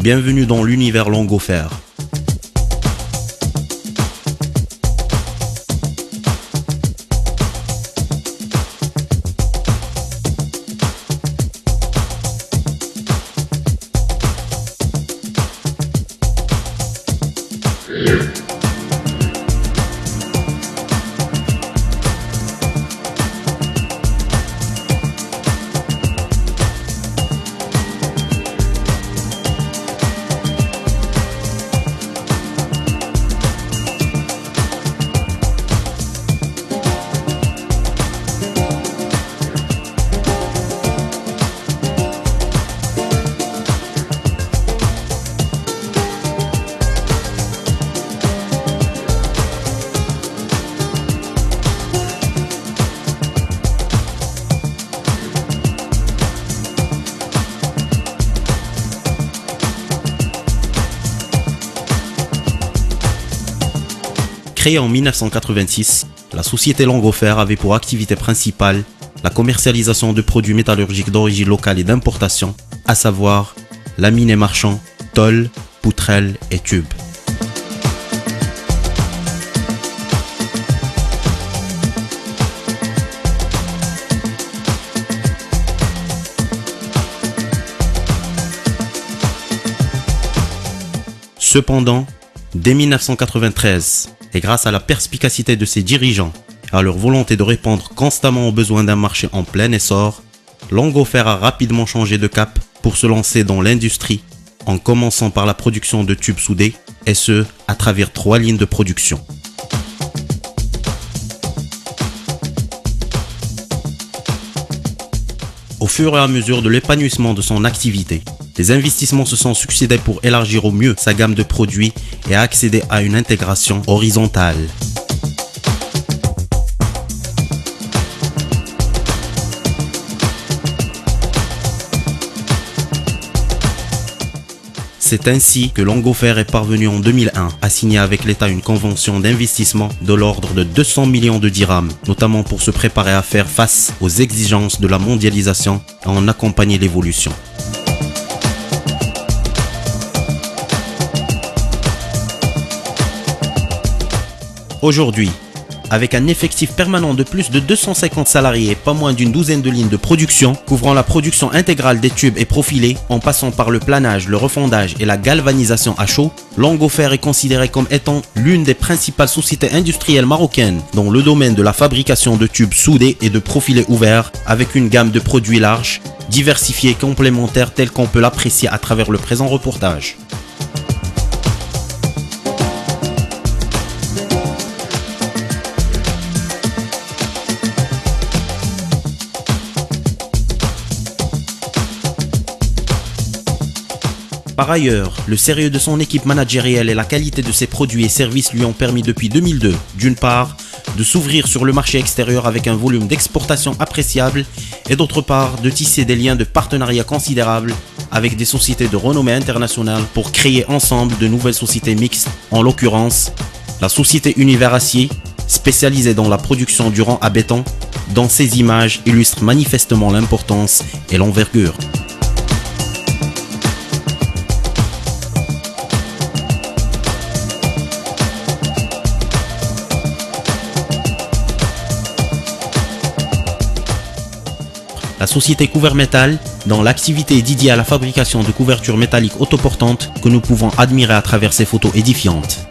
Bienvenue dans l'univers Longofer. Créée en 1986, la société Longofer avait pour activité principale la commercialisation de produits métallurgiques d'origine locale et d'importation, à savoir laminés marchands, tôles, poutrelles et tubes. Cependant, dès 1993, et grâce à la perspicacité de ses dirigeants et à leur volonté de répondre constamment aux besoins d'un marché en plein essor, Longofer a rapidement changé de cap pour se lancer dans l'industrie, en commençant par la production de tubes soudés, et ce, à travers 3 lignes de production. Au fur et à mesure de l'épanouissement de son activité, les investissements se sont succédés pour élargir au mieux sa gamme de produits et accéder à une intégration horizontale. C'est ainsi que Longofer est parvenu en 2001 à signer avec l'État une convention d'investissement de l'ordre de 200 millions de dirhams, notamment pour se préparer à faire face aux exigences de la mondialisation et en accompagner l'évolution. Aujourd'hui, avec un effectif permanent de plus de 250 salariés et pas moins d'une douzaine de lignes de production, couvrant la production intégrale des tubes et profilés, en passant par le planage, le refondage et la galvanisation à chaud, Longofer est considéré comme étant l'une des principales sociétés industrielles marocaines dans le domaine de la fabrication de tubes soudés et de profilés ouverts, avec une gamme de produits larges, diversifiés et complémentaires tels qu'on peut l'apprécier à travers le présent reportage. Par ailleurs, le sérieux de son équipe managériale et la qualité de ses produits et services lui ont permis depuis 2002, d'une part, de s'ouvrir sur le marché extérieur avec un volume d'exportation appréciable et d'autre part, de tisser des liens de partenariat considérables avec des sociétés de renommée internationale pour créer ensemble de nouvelles sociétés mixtes, en l'occurrence, la société Univers Acier, spécialisée dans la production du rang à béton, dont ces images illustrent manifestement l'importance et l'envergure. La société Couvert Métal, dont l'activité est dédiée à la fabrication de couvertures métalliques autoportantes que nous pouvons admirer à travers ces photos édifiantes.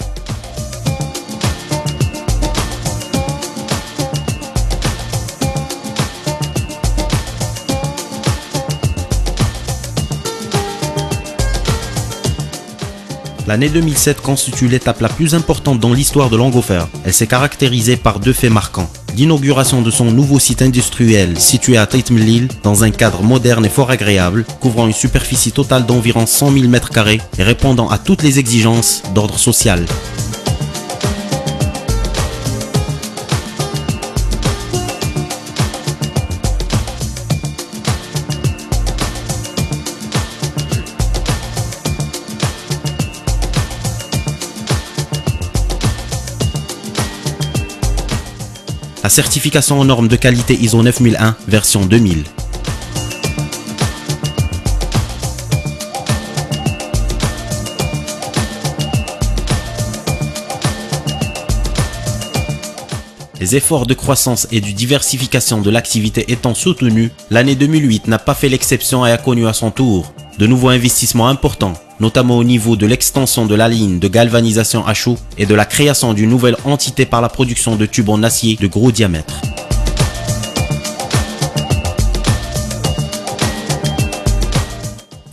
L'année 2007 constitue l'étape la plus importante dans l'histoire de Longofer. Elle s'est caractérisée par 2 faits marquants. L'inauguration de son nouveau site industriel situé à Tait Mellil dans un cadre moderne et fort agréable, couvrant une superficie totale d'environ 100 000 m² et répondant à toutes les exigences d'ordre social. La certification aux normes de qualité ISO 9001 version 2000. Les efforts de croissance et de diversification de l'activité étant soutenus, l'année 2008 n'a pas fait l'exception et a connu à son tour de nouveaux investissements importants, notamment au niveau de l'extension de la ligne de galvanisation à chaud et de la création d'une nouvelle entité par la production de tubes en acier de gros diamètre.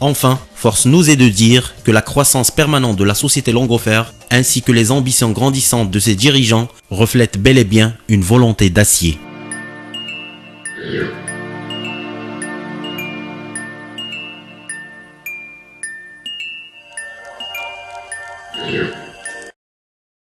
Enfin, force nous est de dire que la croissance permanente de la société Longofer, ainsi que les ambitions grandissantes de ses dirigeants, reflètent bel et bien une volonté d'acier. Yeah.